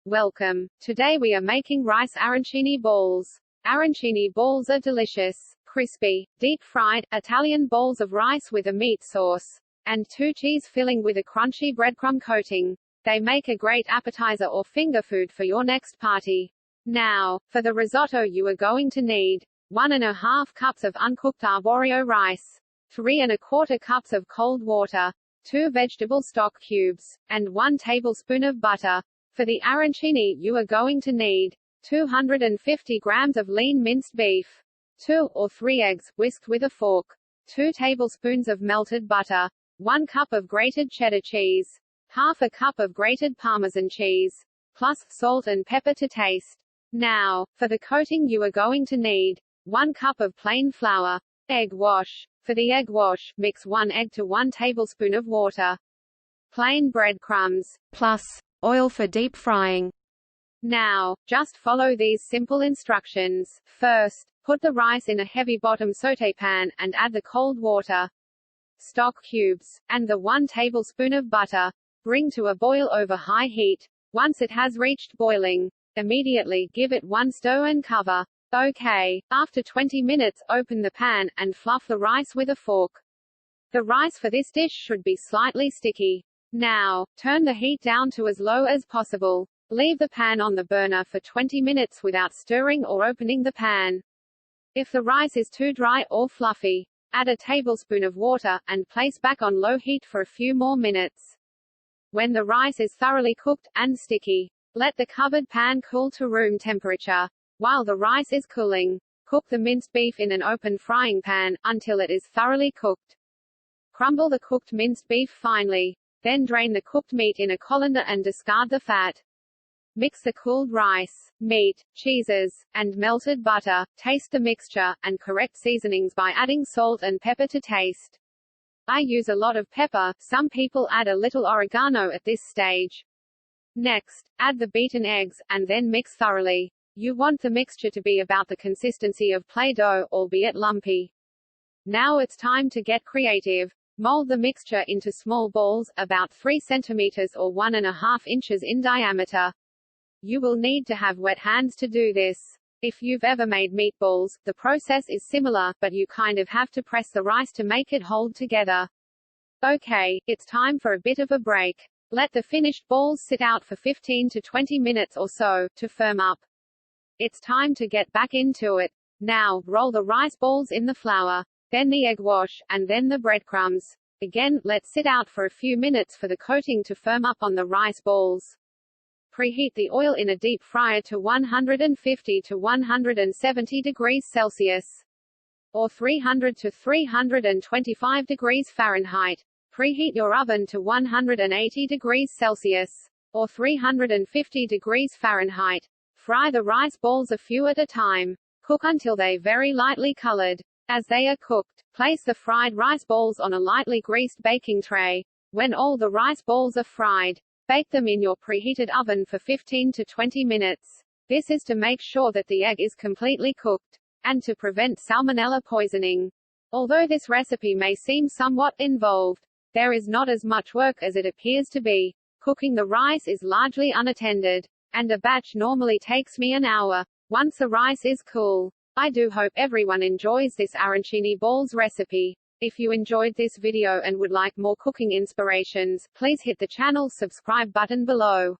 Welcome. Today we are making rice arancini balls. Arancini balls are delicious, crispy, deep-fried, Italian balls of rice with a meat sauce, and 2 cheese filling with a crunchy breadcrumb coating. They make a great appetizer or finger food for your next party. Now, for the risotto you are going to need 1½ cups of uncooked arborio rice, 3¼ cups of cold water, 2 vegetable stock cubes, and 1 tablespoon of butter. For the arancini you are going to need 250 grams of lean minced beef, 2 or 3 eggs, whisked with a fork, 2 tablespoons of melted butter, 1 cup of grated cheddar cheese, ½ cup of grated Parmesan cheese, plus salt and pepper to taste. Now, for the coating you are going to need 1 cup of plain flour. Egg wash. For the egg wash, mix 1 egg to 1 tablespoon of water. Plain breadcrumbs, plus oil for deep frying. Now, just follow these simple instructions. First, put the rice in a heavy bottom sauté pan, and add the cold water, stock cubes, and the 1 tablespoon of butter. Bring to a boil over high heat. Once it has reached boiling, immediately give it 1 stir and cover. OK. After 20 minutes, open the pan, and fluff the rice with a fork. The rice for this dish should be slightly sticky. Now, turn the heat down to as low as possible. Leave the pan on the burner for 20 minutes without stirring or opening the pan. If the rice is too dry or fluffy, add a tablespoon of water, and place back on low heat for a few more minutes. When the rice is thoroughly cooked, and sticky, let the covered pan cool to room temperature. While the rice is cooling, cook the minced beef in an open frying pan, until it is thoroughly cooked. Crumble the cooked minced beef finely. Then drain the cooked meat in a colander and discard the fat. Mix the cooled rice, meat, cheeses, and melted butter. Taste the mixture, and correct seasonings by adding salt and pepper to taste. I use a lot of pepper, some people add a little oregano at this stage. Next, add the beaten eggs, and then mix thoroughly. You want the mixture to be about the consistency of Play-Doh, albeit lumpy. Now it's time to get creative. Mold the mixture into small balls, about 3 centimeters or 1½ inches in diameter. You will need to have wet hands to do this. If you've ever made meatballs, the process is similar, but you kind of have to press the rice to make it hold together. Okay, it's time for a bit of a break. Let the finished balls sit out for 15 to 20 minutes or so, to firm up. It's time to get back into it. Now, roll the rice balls in the flour, then the egg wash, and then the breadcrumbs. Again, let sit out for a few minutes for the coating to firm up on the rice balls. Preheat the oil in a deep fryer to 150 to 170 degrees Celsius, or 300 to 325 degrees Fahrenheit. Preheat your oven to 180 degrees Celsius, or 350 degrees Fahrenheit. Fry the rice balls a few at a time. Cook until they very lightly colored. As they are cooked, place the fried rice balls on a lightly greased baking tray. When all the rice balls are fried, bake them in your preheated oven for 15 to 20 minutes. This is to make sure that the egg is completely cooked, and to prevent salmonella poisoning. Although this recipe may seem somewhat involved, there is not as much work as it appears to be. Cooking the rice is largely unattended, and a batch normally takes me an hour. Once the rice is cool, I do hope everyone enjoys this arancini balls recipe. If you enjoyed this video and would like more cooking inspirations, please hit the channel subscribe button below.